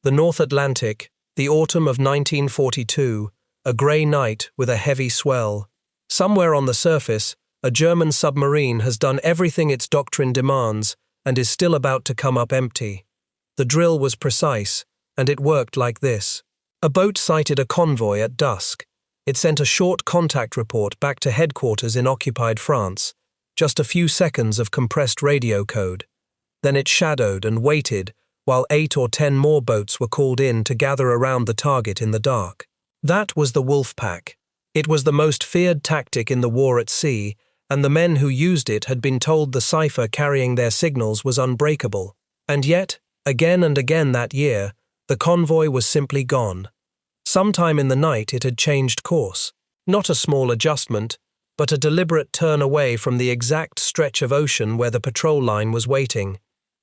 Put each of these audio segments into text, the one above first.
The North Atlantic, the autumn of 1942, a grey night with a heavy swell. Somewhere on the surface, a German submarine has done everything its doctrine demands and is still about to come up empty. The drill was precise, and it worked like this. A boat sighted a convoy at dusk. It sent a short contact report back to headquarters in occupied France, just a few seconds of compressed radio code. Then it shadowed and waited while 8 or 10 more boats were called in to gather around the target in the dark. That was the Wolfpack. It was the most feared tactic in the war at sea, and the men who used it had been told the cipher carrying their signals was unbreakable. And yet, again and again that year, the convoy was simply gone. Sometime in the night it had changed course. Not a small adjustment, but a deliberate turn away from the exact stretch of ocean where the patrol line was waiting.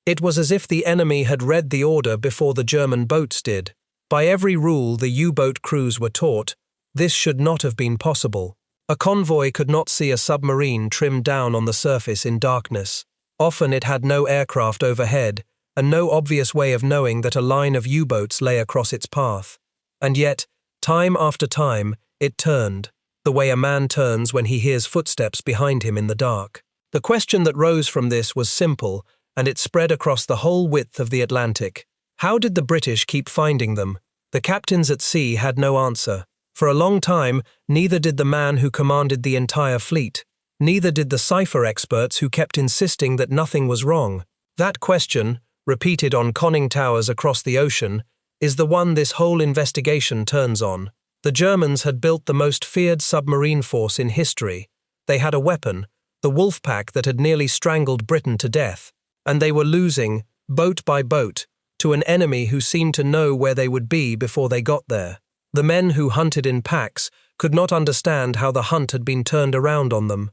It was as if the enemy had read the order before the German boats did. By every rule the U-boat crews were taught, this should not have been possible. A convoy could not see a submarine trimmed down on the surface in darkness. Often it had no aircraft overhead, and no obvious way of knowing that a line of U-boats lay across its path. And yet, time after time, it turned, the way a man turns when he hears footsteps behind him in the dark. The question that rose from this was simple, and it spread across the whole width of the Atlantic. How did the British keep finding them? The captains at sea had no answer. For a long time, neither did the man who commanded the entire fleet. Neither did the cipher experts who kept insisting that nothing was wrong. That question, repeated on conning towers across the ocean, is the one this whole investigation turns on. The Germans had built the most feared submarine force in history. They had a weapon, the Wolfpack that had nearly strangled Britain to death, and they were losing, boat by boat, to an enemy who seemed to know where they would be before they got there. The men who hunted in packs could not understand how the hunt had been turned around on them.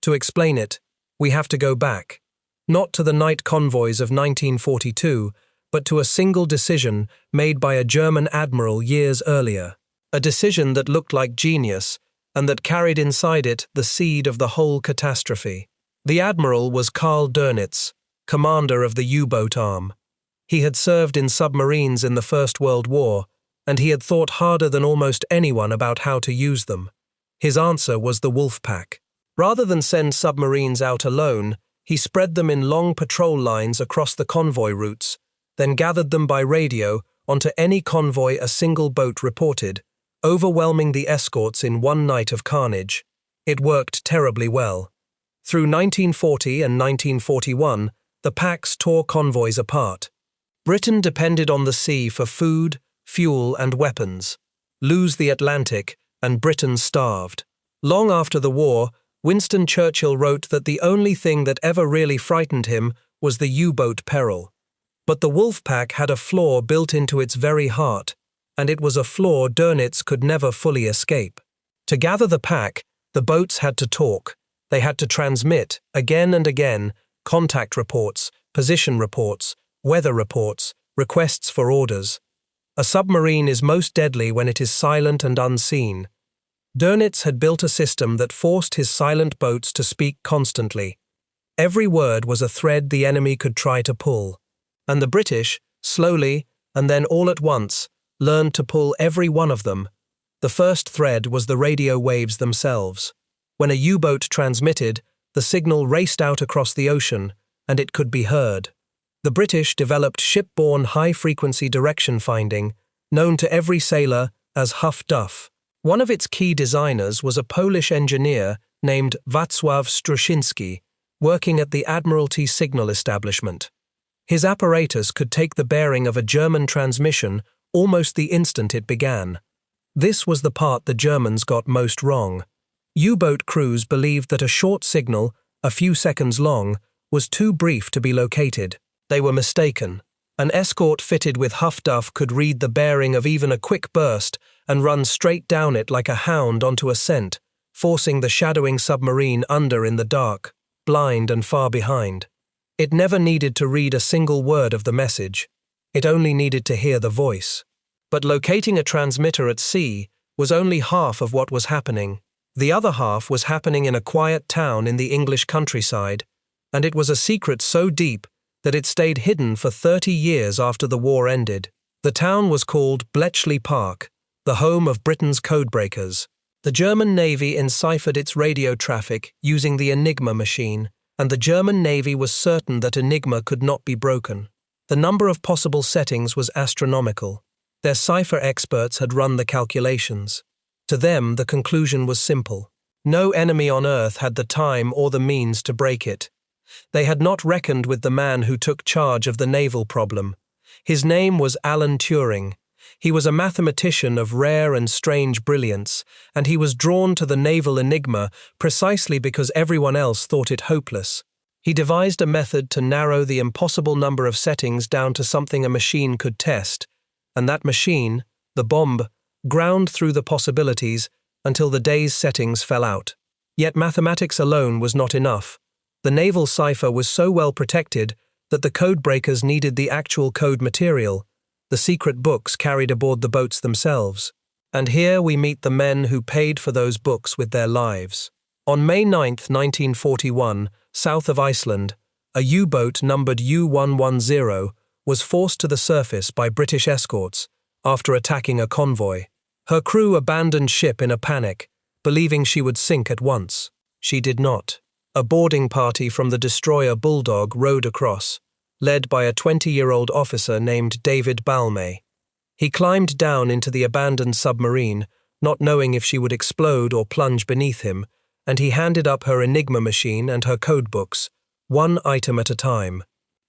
To explain it, we have to go back. Not to the night convoys of 1942, but to a single decision made by a German admiral years earlier. A decision that looked like genius, and that carried inside it the seed of the whole catastrophe. The admiral was Karl Dönitz, commander of the U-boat arm. He had served in submarines in the First World War, and he had thought harder than almost anyone about how to use them. His answer was the Wolfpack. Rather than send submarines out alone, he spread them in long patrol lines across the convoy routes, then gathered them by radio onto any convoy a single boat reported, overwhelming the escorts in one night of carnage. It worked terribly well. Through 1940 and 1941, the packs tore convoys apart. Britain depended on the sea for food, fuel, and weapons. Lose the Atlantic, and Britain starved. Long after the war, Winston Churchill wrote that the only thing that ever really frightened him was the U-boat peril. But the Wolfpack had a flaw built into its very heart, and it was a flaw Dönitz could never fully escape. To gather the pack, the boats had to talk. They had to transmit, again and again, contact reports, position reports, weather reports, requests for orders. A submarine is most deadly when it is silent and unseen. Dönitz had built a system that forced his silent boats to speak constantly. Every word was a thread the enemy could try to pull. And the British, slowly, and then all at once, learned to pull every one of them. The first thread was the radio waves themselves. When a U-boat transmitted, the signal raced out across the ocean, and it could be heard. The British developed shipborne high-frequency direction finding, known to every sailor as Huff Duff. One of its key designers was a Polish engineer named Wacław Struszynski, working at the Admiralty Signal Establishment. His apparatus could take the bearing of a German transmission almost the instant it began. This was the part the Germans got most wrong. U-boat crews believed that a short signal, a few seconds long, was too brief to be located. They were mistaken. An escort fitted with Huff Duff could read the bearing of even a quick burst and run straight down it like a hound onto a scent, forcing the shadowing submarine under in the dark, blind and far behind. It never needed to read a single word of the message. It only needed to hear the voice. But locating a transmitter at sea was only half of what was happening. The other half was happening in a quiet town in the English countryside, and it was a secret so deep that it stayed hidden for 30 years after the war ended. The town was called Bletchley Park, the home of Britain's codebreakers. The German Navy enciphered its radio traffic using the Enigma machine, and the German Navy was certain that Enigma could not be broken. The number of possible settings was astronomical. Their cipher experts had run the calculations. To them, the conclusion was simple. No enemy on Earth had the time or the means to break it. They had not reckoned with the man who took charge of the naval problem. His name was Alan Turing. He was a mathematician of rare and strange brilliance, and he was drawn to the naval enigma precisely because everyone else thought it hopeless. He devised a method to narrow the impossible number of settings down to something a machine could test, and that machine, the bomb, ground through the possibilities until the day's settings fell out. Yet mathematics alone was not enough. The naval cipher was so well protected that the codebreakers needed the actual code material, the secret books carried aboard the boats themselves. And here we meet the men who paid for those books with their lives. On May 9, 1941, south of Iceland, a U-boat numbered U-110 was forced to the surface by British escorts after attacking a convoy. Her crew abandoned ship in a panic, believing she would sink at once. She did not. A boarding party from the destroyer Bulldog rowed across, led by a 20-year-old officer named David Balme. He climbed down into the abandoned submarine, not knowing if she would explode or plunge beneath him, and he handed up her Enigma machine and her codebooks, one item at a time.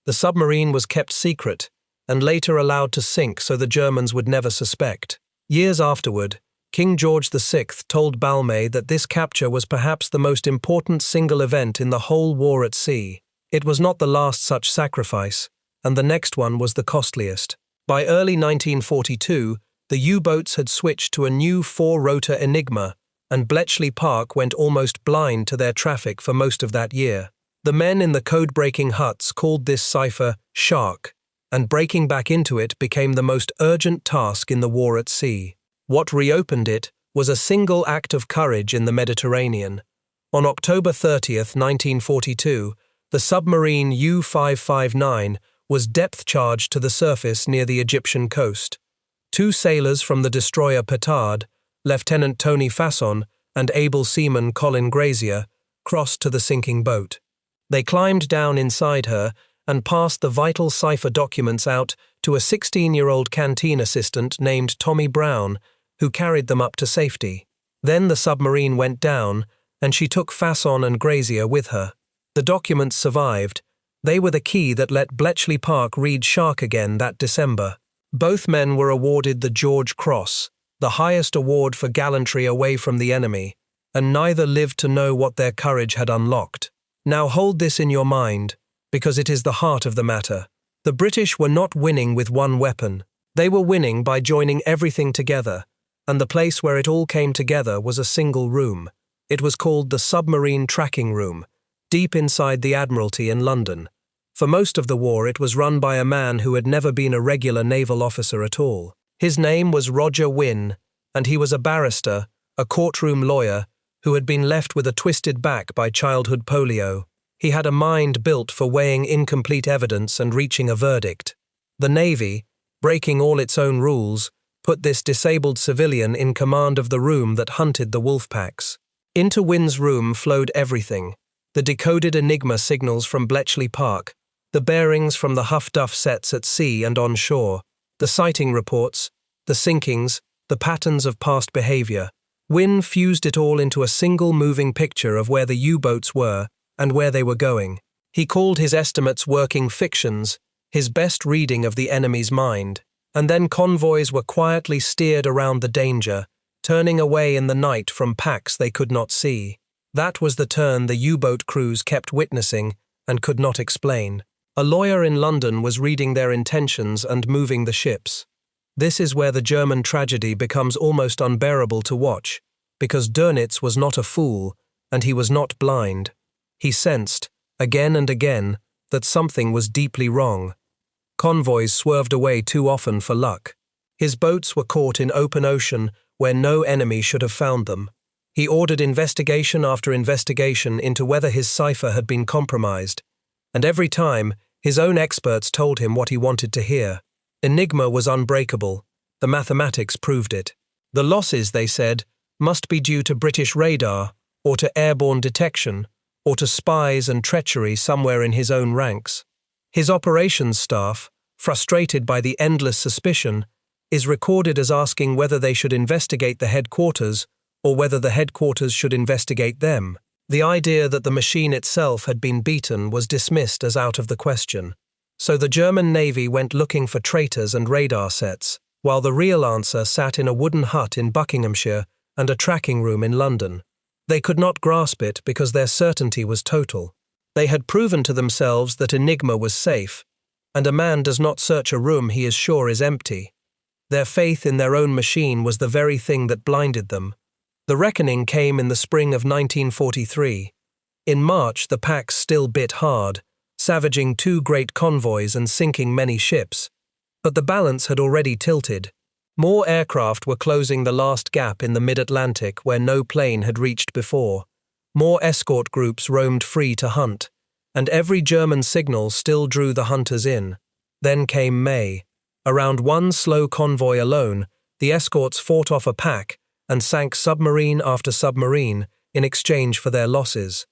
The submarine was kept secret, and later allowed to sink so the Germans would never suspect. Years afterward, King George VI told Balme that this capture was perhaps the most important single event in the whole war at sea. It was not the last such sacrifice, and the next one was the costliest. By early 1942, the U-boats had switched to a new 4-rotor Enigma, and Bletchley Park went almost blind to their traffic for most of that year. The men in the code-breaking huts called this cipher Shark, and breaking back into it became the most urgent task in the war at sea. What reopened it was a single act of courage in the Mediterranean. On October 30, 1942, the submarine U-559 was depth-charged to the surface near the Egyptian coast. 2 sailors from the destroyer Petard, Lieutenant Tony Fasson and able seaman Colin Grazier, crossed to the sinking boat. They climbed down inside her and passed the vital cipher documents out to a 16-year-old canteen assistant named Tommy Brown, who carried them up to safety. Then the submarine went down, and she took Fasson and Grazier with her. The documents survived. They were the key that let Bletchley Park read Shark again that December. Both men were awarded the George Cross, the highest award for gallantry away from the enemy, and neither lived to know what their courage had unlocked. Now hold this in your mind, because it is the heart of the matter. The British were not winning with one weapon. They were winning by joining everything together, and the place where it all came together was a single room. It was called the Submarine Tracking Room, deep inside the Admiralty in London. For most of the war it was run by a man who had never been a regular naval officer at all. His name was Rodger Winn, and he was a barrister, a courtroom lawyer, who had been left with a twisted back by childhood polio. He had a mind built for weighing incomplete evidence and reaching a verdict. The Navy, breaking all its own rules, put this disabled civilian in command of the room that hunted the Wolfpacks. Into Winn's room flowed everything: the decoded Enigma signals from Bletchley Park, the bearings from the Huff Duff sets at sea and on shore, the sighting reports, the sinkings, the patterns of past behavior. Winn fused it all into a single moving picture of where the U-boats were and where they were going. He called his estimates working fictions, his best reading of the enemy's mind. And then convoys were quietly steered around the danger, turning away in the night from packs they could not see. That was the turn the U-boat crews kept witnessing and could not explain. A lawyer in London was reading their intentions and moving the ships. This is where the German tragedy becomes almost unbearable to watch, because Dönitz was not a fool, and he was not blind. He sensed, again and again, that something was deeply wrong. Convoys swerved away too often for luck. His boats were caught in open ocean where no enemy should have found them. He ordered investigation after investigation into whether his cipher had been compromised, and every time, his own experts told him what he wanted to hear. Enigma was unbreakable. The mathematics proved it. The losses, they said, must be due to British radar, or to airborne detection, or to spies and treachery somewhere in his own ranks. His operations staff, frustrated by the endless suspicion, is recorded as asking whether they should investigate the headquarters or whether the headquarters should investigate them. The idea that the machine itself had been beaten was dismissed as out of the question. So the German Navy went looking for traitors and radar sets, while the real answer sat in a wooden hut in Buckinghamshire and a tracking room in London. They could not grasp it because their certainty was total. They had proven to themselves that Enigma was safe, and a man does not search a room he is sure is empty. Their faith in their own machine was the very thing that blinded them. The reckoning came in the spring of 1943. In March, the Packs still bit hard, savaging 2 great convoys and sinking many ships. But the balance had already tilted. More aircraft were closing the last gap in the mid-Atlantic where no plane had reached before. More escort groups roamed free to hunt, and every German signal still drew the hunters in. Then came May. Around one slow convoy alone, the escorts fought off a pack and sank submarine after submarine in exchange for their losses.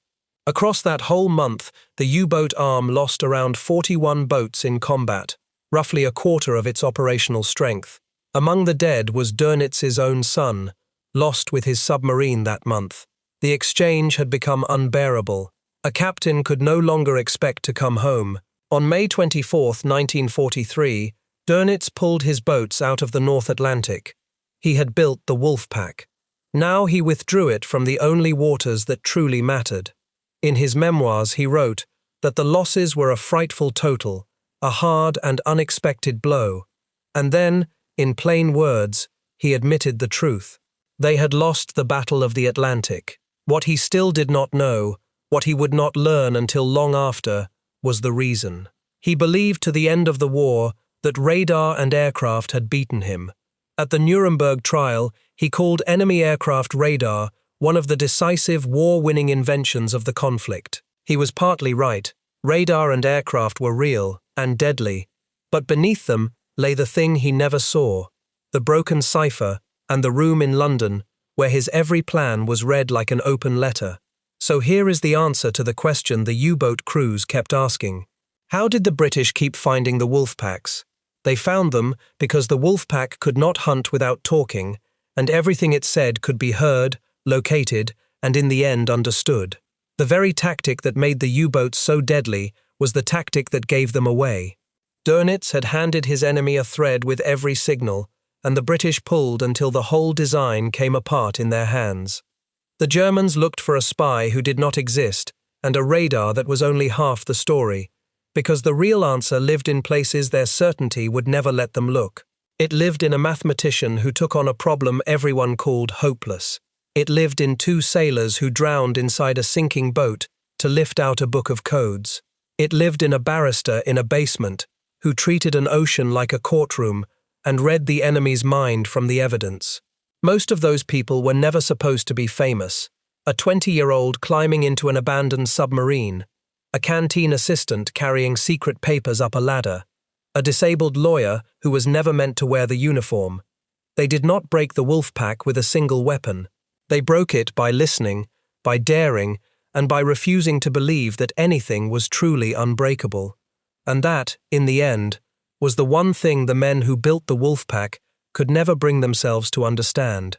Across that whole month, the U-boat arm lost around 41 boats in combat, roughly a quarter of its operational strength. Among the dead was Dönitz's own son, lost with his submarine that month. The exchange had become unbearable. A captain could no longer expect to come home. On May 24, 1943, Dönitz pulled his boats out of the North Atlantic. He had built the Wolfpack. Now he withdrew it from the only waters that truly mattered. In his memoirs he wrote that the losses were a frightful total, a hard and unexpected blow. And then, in plain words, he admitted the truth. They had lost the Battle of the Atlantic. What he still did not know, what he would not learn until long after, was the reason. He believed to the end of the war that radar and aircraft had beaten him. At the Nuremberg trial, he called enemy aircraft radar one of the decisive war-winning inventions of the conflict. He was partly right. Radar and aircraft were real and deadly, but beneath them lay the thing he never saw, the broken cipher and the room in London where his every plan was read like an open letter. So here is the answer to the question the U-boat crews kept asking. How did the British keep finding the Wolfpacks? They found them because the Wolfpack could not hunt without talking, and everything it said could be heard, located, and in the end understood. The very tactic that made the U-boats so deadly was the tactic that gave them away. Dönitz had handed his enemy a thread with every signal, and the British pulled until the whole design came apart in their hands. The Germans looked for a spy who did not exist, and a radar that was only half the story, because the real answer lived in places their certainty would never let them look. It lived in a mathematician who took on a problem everyone called hopeless. It lived in 2 sailors who drowned inside a sinking boat to lift out a book of codes. It lived in a barrister in a basement who treated an ocean like a courtroom and read the enemy's mind from the evidence. Most of those people were never supposed to be famous. A 20-year-old climbing into an abandoned submarine, a canteen assistant carrying secret papers up a ladder, a disabled lawyer who was never meant to wear the uniform. They did not break the Wolfpack with a single weapon. They broke it by listening, by daring, and by refusing to believe that anything was truly unbreakable. And that, in the end, was the one thing the men who built the Wolfpack could never bring themselves to understand.